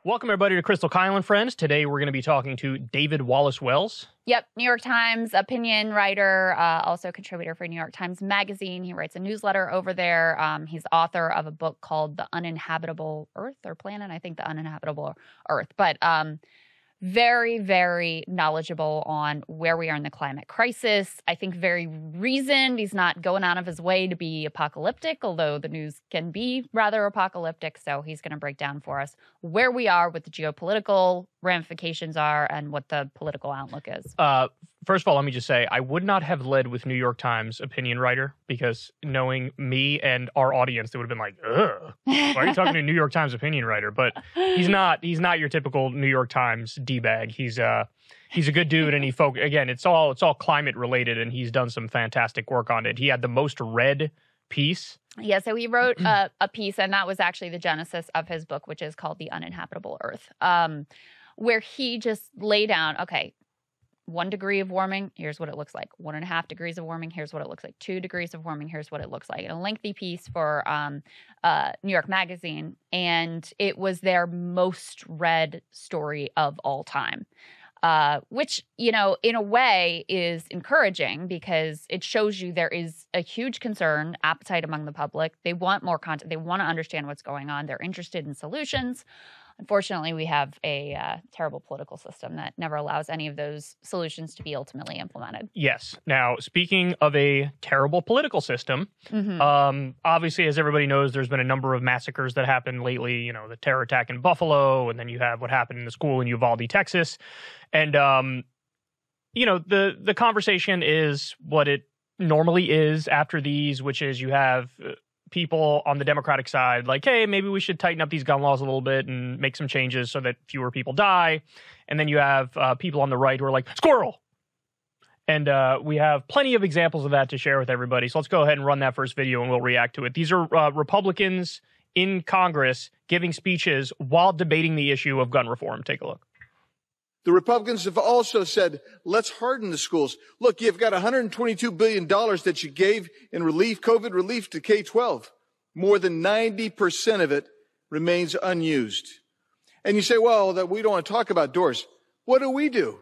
Welcome, everybody, to Krystal, Kyle, and Friends. Today, we're going to be talking to David Wallace Wells. Yep, New York Times opinion writer, also contributor for New York Times Magazine. He writes a newsletter over there. He's author of a book called The Uninhabitable Earth or Planet, I think The Uninhabitable Earth. But very, very knowledgeable on where we are in the climate crisis. I think very reasoned. He's not going out of his way to be apocalyptic, although the news can be rather apocalyptic. So he's going to break down for us where we are, what the geopolitical ramifications are, and what the political outlook is. First of all, let me just say, I would not have led with New York Times opinion writer, because knowing me and our audience, they would have been like, ugh, why are you talking to a New York Times opinion writer? But he's not your typical New York Times D-bag. He's a good dude, and again, it's all climate related, and he's done some fantastic work on it. He had the most read piece. Yeah, so he wrote a piece, and that was actually the genesis of his book, which is called The Uninhabitable Earth, where he just laid down, okay, 1 degree of warming, here's what it looks like. 1.5 degrees of warming, here's what it looks like. 2 degrees of warming, here's what it looks like. A lengthy piece for New York Magazine, and it was their most read story of all time. Which, in a way is encouraging, because it shows you there is a huge concern, appetite among the public. They want more content. They want to understand what's going on. They're interested in solutions. Unfortunately, we have a terrible political system that never allows any of those solutions to be ultimately implemented. Yes. Now, speaking of a terrible political system, obviously, as everybody knows, there's been a number of massacres that happened lately. The terror attack in Buffalo, and then you have what happened in the school in Uvalde, Texas. And, the conversation is what it normally is after these, which is you have people on the Democratic side like, hey, maybe we should tighten up these gun laws a little bit and make some changes so that fewer people die. And then you have people on the right who are like, squirrel. And we have plenty of examples of that to share with everybody. So let's go ahead and run that first video and we'll react to it. These are Republicans in Congress giving speeches while debating the issue of gun reform. Take a look. The Republicans have also said, let's harden the schools. Look, you've got $122 billion that you gave in relief, COVID relief to K-12. More than 90% of it remains unused. And you say, well, that we don't want to talk about doors. What do?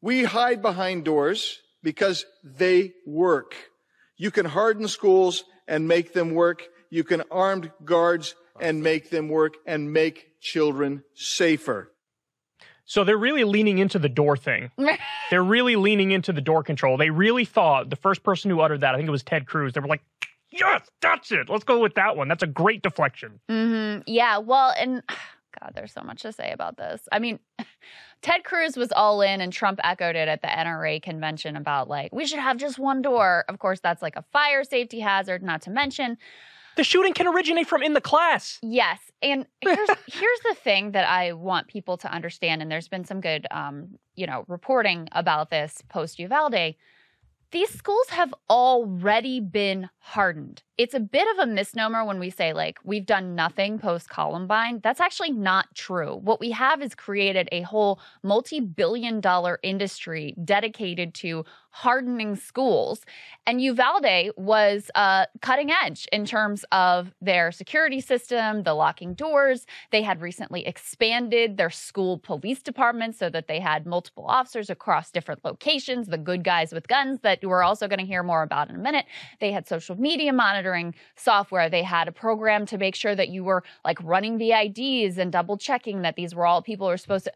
We hide behind doors because they work. You can harden schools and make them work. You can arm guards and make them work and make children safer. So they're really leaning into the door thing. They're really leaning into the door control. They really thought, the first person who uttered that, I think it was Ted Cruz, they were like, yes, that's it. Let's go with that one. That's a great deflection. Yeah, well, and God, there's so much to say about this. I mean, Ted Cruz was all in, and Trump echoed it at the NRA convention about, like, we should have just one door. Of course, that's like a fire safety hazard, not to mention. The shooting can originate from in the class. Yes. And here's the thing that I want people to understand, and there's been some good, reporting about this post-Uvalde. These schools have already been hardened. It's a bit of a misnomer when we say, like, we've done nothing post-Columbine. That's actually not true. What we have is created a whole multi-billion-dollar industry dedicated to hardening schools. And Uvalde was cutting edge in terms of their security system, the locking doors. They had recently expanded their school police department so that they had multiple officers across different locations, the good guys with guns that we're also going to hear more about in a minute. They had social media monitoring software. They had a program to make sure that you were, like, running the IDs and double checking that these were all people who are supposed to.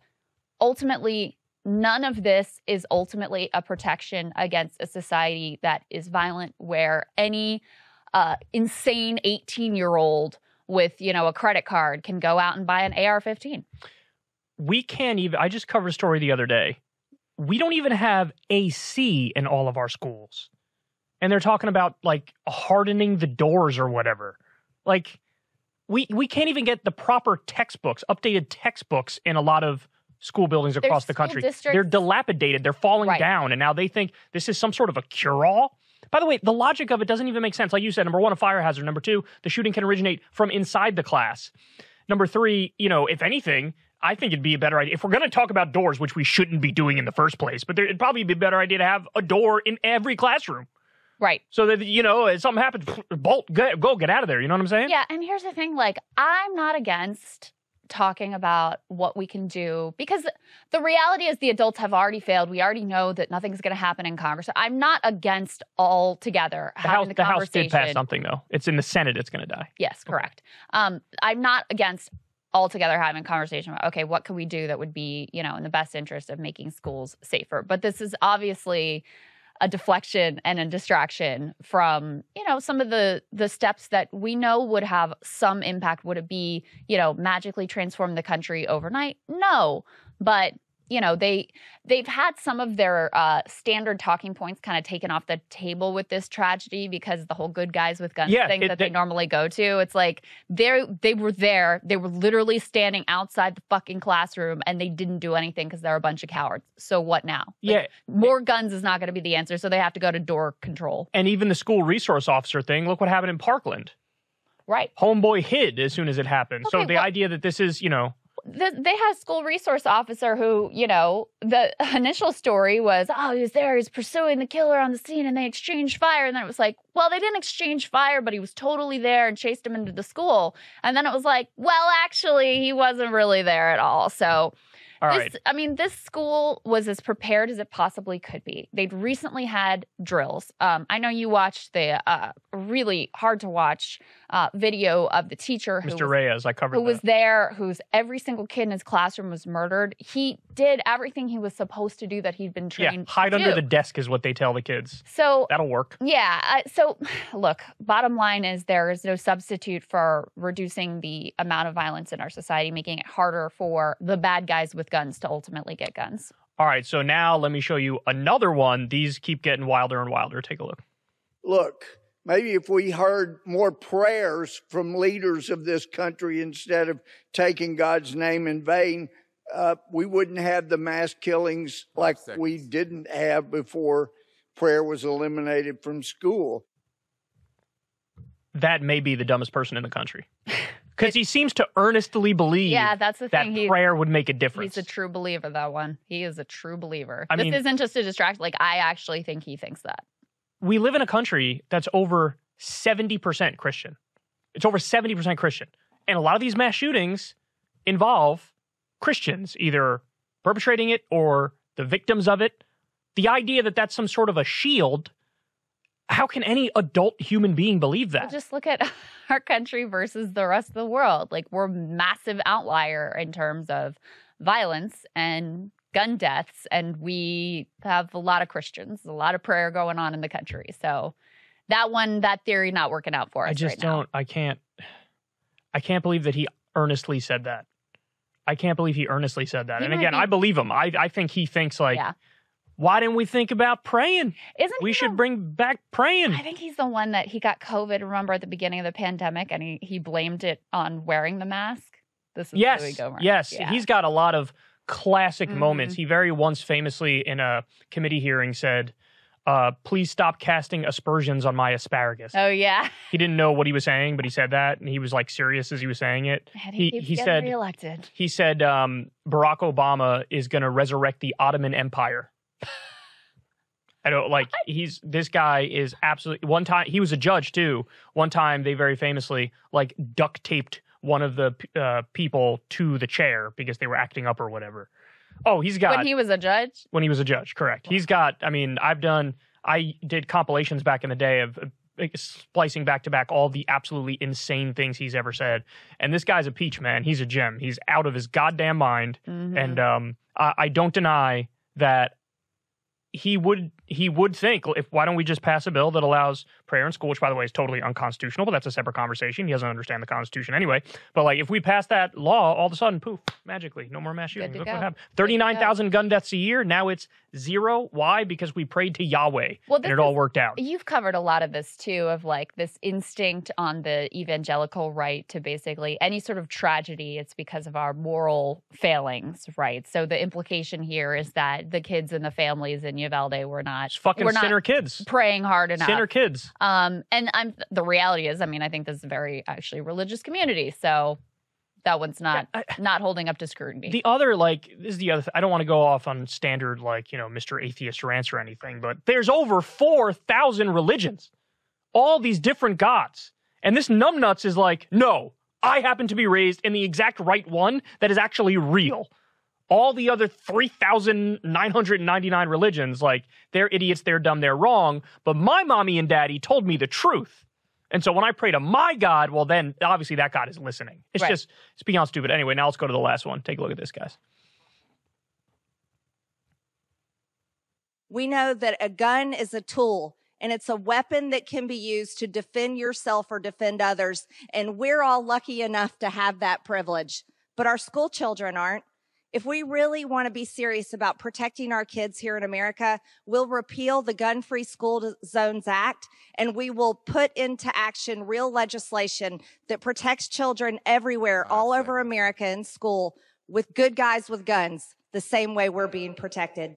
Ultimately, none of this is ultimately a protection against a society that is violent, where any insane 18-year-old with, a credit card can go out and buy an AR-15. We can't even, I just covered a story the other day. We don't even have AC in all of our schools. And they're talking about, like, hardening the doors or whatever. Like, we can't even get the proper textbooks, updated textbooks in a lot of school buildings across the country. They're dilapidated. They're falling down. And now they think this is some sort of a cure-all. By the way, the logic of it doesn't even make sense. Like you said, number one, a fire hazard. Number two, the shooting can originate from inside the class. Number three, if anything, I think it'd be a better idea. If we're going to talk about doors, which we shouldn't be doing in the first place, but it'd probably be a better idea to have a door in every classroom. Right. So that, if something happens, bolt, go get out of there. You know what I'm saying? Yeah, and here's the thing, like, I'm not against talking about what we can do, because the reality is the adults have already failed. We already know that nothing's going to happen in Congress. I'm not against altogether having the House conversation. did pass something, though. It's in the Senate. It's going to die. Yes, correct. I'm not against altogether having a conversation about, okay, what can we do that would be, in the best interest of making schools safer? But this is obviously a deflection and a distraction from, some of the steps that we know would have some impact. Would it be, magically transform the country overnight? No. But, they've had some of their standard talking points kind of taken off the table with this tragedy, because the whole good guys with guns thing that they normally go to. It's like they were there. They were literally standing outside the fucking classroom, and they didn't do anything because they're a bunch of cowards. So what now? More guns is not going to be the answer. So they have to go to door control. And even the school resource officer thing, look what happened in Parkland. Right. Homeboy hid as soon as it happened. Okay, so the idea that this is, they had a school resource officer who, the initial story was, he was there, he's pursuing the killer on the scene, and they exchanged fire. And then it was like, well, they didn't exchange fire, but he was totally there and chased him into the school. And then it was like, well, actually, he wasn't really there at all. So this school was as prepared as it possibly could be. They'd recently had drills. I know you watched the really hard to watch video of the teacher Mr. Reyes. I covered who was there, whose every single kid in his classroom was murdered. He did everything he was supposed to do that he'd been trained to hide under the desk is what they tell the kids. So that'll work. Yeah. So look, bottom line is there is no substitute for reducing the amount of violence in our society, making it harder for the bad guys with guns to ultimately get guns. All right. So now let me show you another one. These keep getting wilder and wilder. Take a look. Look, maybe if we heard more prayers from leaders of this country instead of taking God's name in vain, we wouldn't have the mass killings like we didn't have before prayer was eliminated from school. That may be the dumbest person in the country. Because he seems to earnestly believe that's the thing. that prayer would make a difference. He's a true believer, that one. He is a true believer. This isn't just a distraction. Like, I actually think he thinks that. We live in a country that's over 70% Christian. It's over 70% Christian. And a lot of these mass shootings involve Christians, either perpetrating it or the victims of it. The idea that that's some sort of a shield, how can any adult human being believe that? Well, just look at our country versus the rest of the world. Like, we're a massive outlier in terms of violence and gun deaths, and we have a lot of Christians, a lot of prayer going on in the country. So that theory not working out for us. I can't believe that he earnestly said that. I can't believe he earnestly said that. And again, I believe him. I think he thinks like, why didn't we think about praying? We should bring back praying. I think he's the one that he got COVID, remember, at the beginning of the pandemic, and he blamed it on wearing the mask. This is where we go wrong. Yes. Yeah. He's got a lot of classic moments. He very once famously in a committee hearing said, please stop casting aspersions on my asparagus. Oh, yeah. He didn't know what he was saying, but he said that, and he was like serious as he was saying it. And he said reelected. He said Barack Obama is going to resurrect the Ottoman Empire. I don't like this guy is absolutely. One time he was a judge too. One time they very famously like duct taped one of the people to the chair because they were acting up or whatever. Oh, he's got when he was a judge. When he was a judge, correct. Wow. He's got. I mean, I did compilations back in the day of splicing back to back all the absolutely insane things he's ever said. And this guy's a peach, man. He's a gem. He's out of his goddamn mind. And I don't deny that. He would think, why don't we just pass a bill that allows prayer in school, which, by the way, is totally unconstitutional, but that's a separate conversation. He doesn't understand the Constitution anyway. But, like, if we pass that law, all of a sudden, poof, magically, no more mass shootings. Look what happened. 39,000 gun deaths a year. Now it's 0. Why? Because we prayed to Yahweh, and it all worked out. You've covered a lot of this, too, of, like, this instinct on the evangelical right to basically any sort of tragedy, it's because of our moral failings, right? So the implication here is that the kids and the families in Uvalde were not sinner kids praying hard enough. Sinner kids. And the reality is, I mean, I think this is a very actually religious community, so that one's not holding up to scrutiny. The other, like, this is the other. I don't want to go off on standard, like, Mr. Atheist rants or anything, but there's over 4,000 religions, all these different gods, and this numbnuts is like, no, I happen to be raised in the exact right one that is actually real. All the other 3,999 religions, like, they're idiots, they're dumb, they're wrong. But my mommy and daddy told me the truth. And so when I pray to my God, well, then obviously that God is listening. It's just, it's beyond stupid. Anyway, now let's go to the last one. Take a look at this, guys. We know that a gun is a tool, and it's a weapon that can be used to defend yourself or defend others. And we're all lucky enough to have that privilege. But our school children aren't. If we really want to be serious about protecting our kids here in America, we'll repeal the Gun-Free School Zones Act, and we will put into action real legislation that protects children everywhere, all over America in school, with good guys with guns, the same way we're being protected.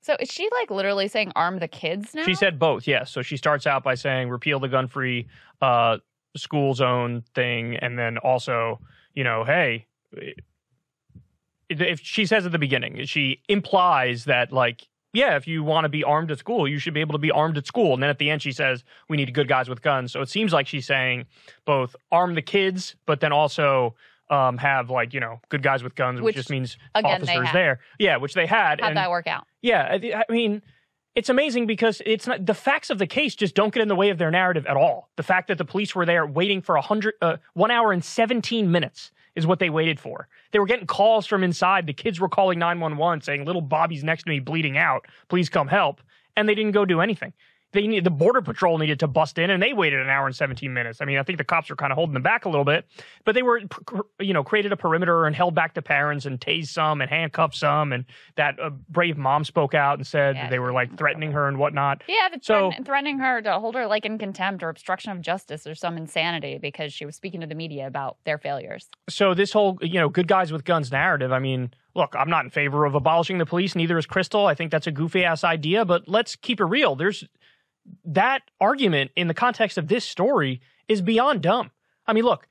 So is she like literally saying arm the kids now? She said both, yes. So she starts out by saying repeal the gun-free school zone thing, and then also, you know, hey, if she says at the beginning, she implies that, like, yeah, if you want to be armed at school, you should be able to be armed at school. And then at the end, she says, we need good guys with guns. So it seems like she's saying both arm the kids, but then also have, like, you know, good guys with guns, which just means again, officers there. Yeah, which they had. How'd that work out? Yeah, I mean, it's amazing because it's not, the facts of the case just don't get in the way of their narrative at all. The fact that the police were there waiting for 1 hour and 17 minutes is what they waited for. They were getting calls from inside. The kids were calling 911 saying, little Bobby's next to me bleeding out. Please come help. And they didn't go do anything. The Border Patrol needed to bust in, and they waited 1 hour and 17 minutes. I mean, I think the cops were kind of holding them back a little bit, but they were, you know, created a perimeter and held back the parents and tased some and handcuffed some. And that brave mom spoke out and said that they were, like, threatening her and whatnot. Yeah, threatening her to hold her, like, in contempt or obstruction of justice or some insanity because she was speaking to the media about their failures. So this whole, you know, good guys with guns narrative, I mean, look, I'm not in favor of abolishing the police. Neither is Krystal. I think that's a goofy-ass idea, but let's keep it real. That argument in the context of this story is beyond dumb. I mean, look,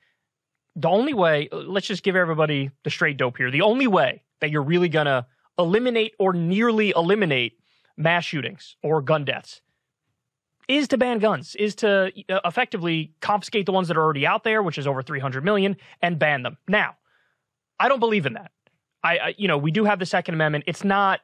the only way, let's just give everybody the straight dope here. The only way that you're really going to eliminate or nearly eliminate mass shootings or gun deaths is to ban guns, is to effectively confiscate the ones that are already out there, which is over 300 million, and ban them. Now, I don't believe in that. You know, we do have the Second Amendment. It's not,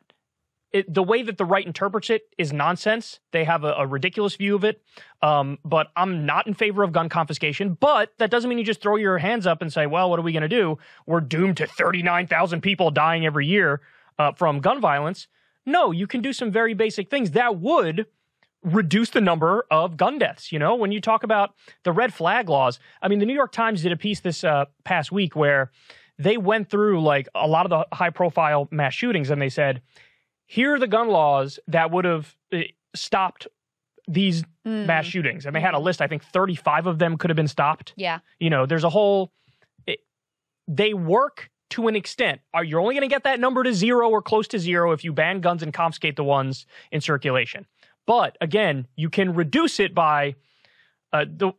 the way that the right interprets it is nonsense. They have a ridiculous view of it. But I'm not in favor of gun confiscation. But that doesn't mean you just throw your hands up and say, well, what are we going to do? We're doomed to 39,000 people dying every year from gun violence. No, you can do some very basic things that would reduce the number of gun deaths. You know, when you talk about the red flag laws, I mean, the New York Times did a piece this past week where they went through, like, a lot of the high profile mass shootings, and they said, here are the gun laws that would have stopped these mass shootings. And they had a list, I think 35 of them could have been stopped. Yeah. You know, there's a whole, they work to an extent. You're only going to get that number to zero or close to zero if you ban guns and confiscate the ones in circulation. But again, you can reduce it by,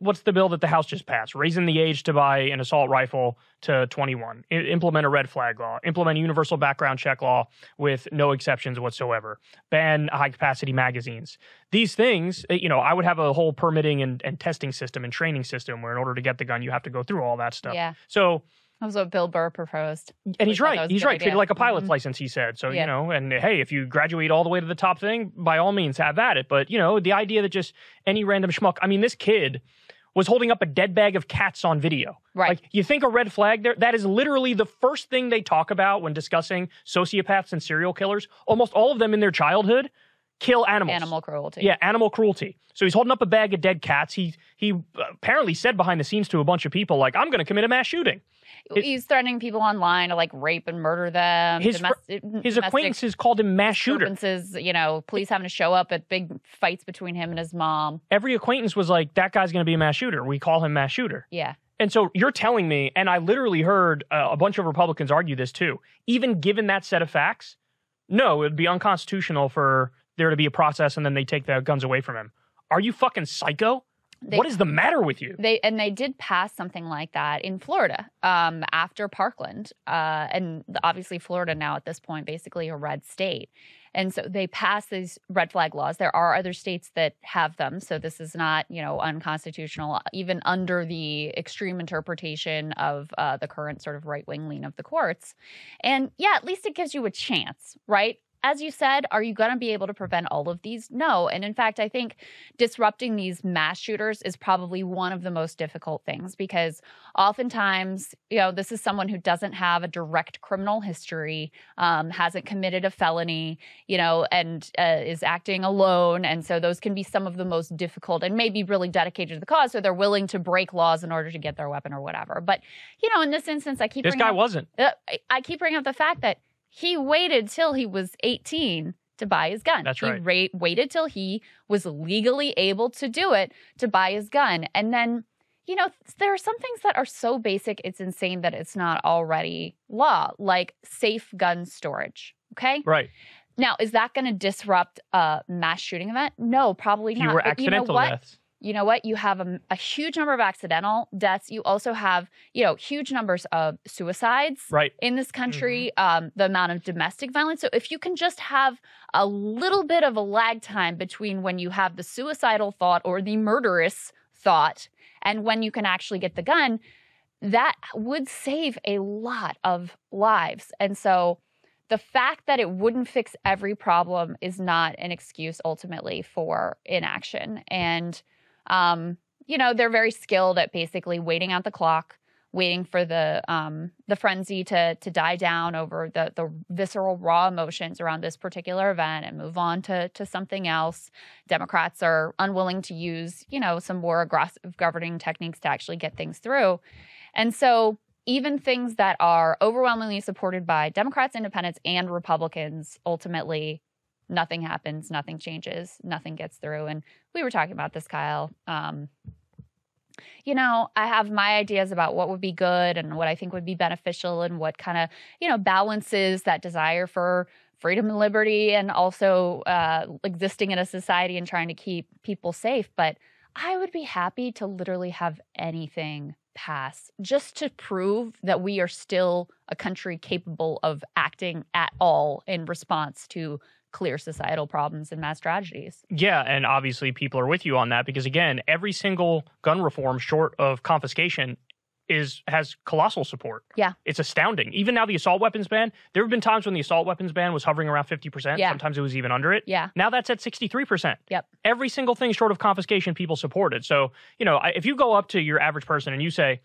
what's the bill that the House just passed? Raising the age to buy an assault rifle to 21. Implement a red flag law. Implement a universal background check law with no exceptions whatsoever. Ban high-capacity magazines. These things, you know, I would have a whole permitting and testing system and training system where in order to get the gun, you have to go through all that stuff. Yeah. So that was what Bill Burr proposed. And he's right. He's right. Treat it like a pilot's license, he said. So, you know, and hey, if you graduate all the way to the top thing, by all means, have at it. But, you know, the idea that just any random schmuck, I mean, this kid was holding up a dead bag of cats on video. Right. Like, you think a red flag there? That is literally the first thing they talk about when discussing sociopaths and serial killers. Almost all of them in their childhood kill animals. Animal cruelty. Yeah, animal cruelty. So he's holding up a bag of dead cats. He apparently said behind the scenes to a bunch of people, like, I'm going to commit a mass shooting. He's threatening people online to, like, rape and murder them. His acquaintances called him mass shooter. You know, police having to show up at big fights between him and his mom. Every acquaintance was like, that guy's going to be a mass shooter. We call him mass shooter. Yeah. And so you're telling me, and I literally heard a bunch of Republicans argue this too, even given that set of facts, no, it would be unconstitutional for there to be a process and then they take the guns away from him. Are you fucking psycho? What is the matter with you? They did pass something like that in Florida after Parkland. And obviously Florida now at this point, basically a red state. And so they passed these red flag laws. There are other states that have them. So this is not, unconstitutional, even under the extreme interpretation of the current sort of right-wing lean of the courts. And yeah, at least it gives you a chance, right? As you said, are you going to be able to prevent all of these? No. And in fact, I think disrupting these mass shooters is probably one of the most difficult things because oftentimes, this is someone who doesn't have a direct criminal history, hasn't committed a felony, and is acting alone. And so those can be some of the most difficult and maybe really dedicated to the cause. So they're willing to break laws in order to get their weapon or whatever. But, in this instance, I keep bringing up the fact that he waited till he was 18 to buy his gun. That's right. He waited till he was legally able to do it to buy his gun. And then, there are some things that are so basic, it's insane that it's not already law, like safe gun storage. Okay? Right. Now, is that going to disrupt a mass shooting event? No, probably not. Fewer accidental deaths. You know what? You have a huge number of accidental deaths. You also have, huge numbers of suicides in this country, the amount of domestic violence. So if you can just have a little bit of a lag time between when you have the suicidal thought or the murderous thought and when you can actually get the gun, that would save a lot of lives. And so the fact that it wouldn't fix every problem is not an excuse ultimately for inaction. And they're very skilled at basically waiting out the clock, waiting for the frenzy to die down over the visceral raw emotions around this particular event and move on to something else. Democrats are unwilling to use, some more aggressive governing techniques to actually get things through. And so even things that are overwhelmingly supported by Democrats, independents, and Republicans, ultimately nothing happens, nothing changes, nothing gets through. And we were talking about this, Kyle. I have my ideas about what would be good and what I think would be beneficial and what kind of, balances that desire for freedom and liberty and also existing in a society and trying to keep people safe. But I would be happy to literally have anything pass just to prove that we are still a country capable of acting at all in response to clear societal problems and mass tragedies. Yeah, and obviously people are with you on that because, again, every single gun reform short of confiscation has colossal support. Yeah. It's astounding. Even now the assault weapons ban, there have been times when the assault weapons ban was hovering around 50%. Yeah. Sometimes it was even under it. Yeah. Now that's at 63%. Yep. Every single thing short of confiscation people supported. So, if you go up to your average person and you say,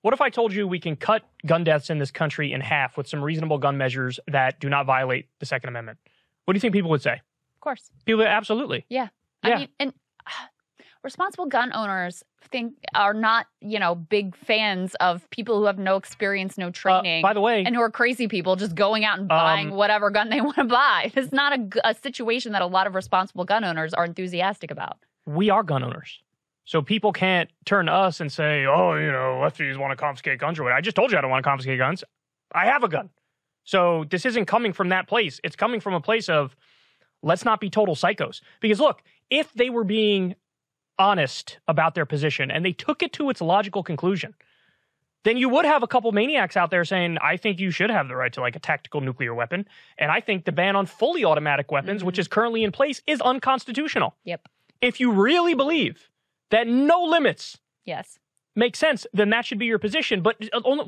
what if I told you we can cut gun deaths in this country in half with some reasonable gun measures that do not violate the Second Amendment? What do you think people would say? Of course. People, absolutely. Yeah. Yeah. I mean, and responsible gun owners are not, big fans of people who have no experience, no training. By the way, and who are crazy people just going out and buying whatever gun they want to buy. It's not a situation that a lot of responsible gun owners are enthusiastic about. We are gun owners. So people can't turn to us and say, lefties want to confiscate guns or what. I just told you I don't want to confiscate guns. I have a gun. So this isn't coming from that place. It's coming from a place of let's not be total psychos. Because look, if they were being honest about their position and they took it to its logical conclusion, then you would have a couple maniacs out there saying, I think you should have the right to a tactical nuclear weapon. And I think the ban on fully automatic weapons, which is currently in place, is unconstitutional. Yep. If you really believe that no limits make sense, then that should be your position. But only,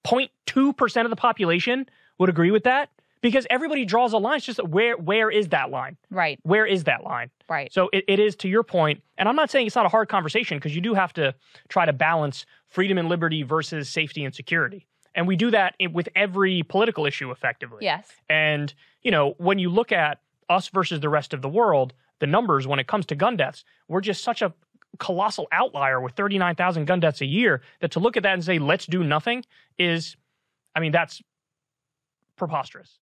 0.2% of the population would agree with that? Because everybody draws a line. It's just where is that line? Right. Where is that line? Right. So it is, to your point, and I'm not saying it's not a hard conversation because you do have to try to balance freedom and liberty versus safety and security. And we do that with every political issue effectively. Yes. And, when you look at us versus the rest of the world, the numbers when it comes to gun deaths, we're just such a colossal outlier with 39,000 gun deaths a year that to look at that and say, let's do nothing is, that's preposterous.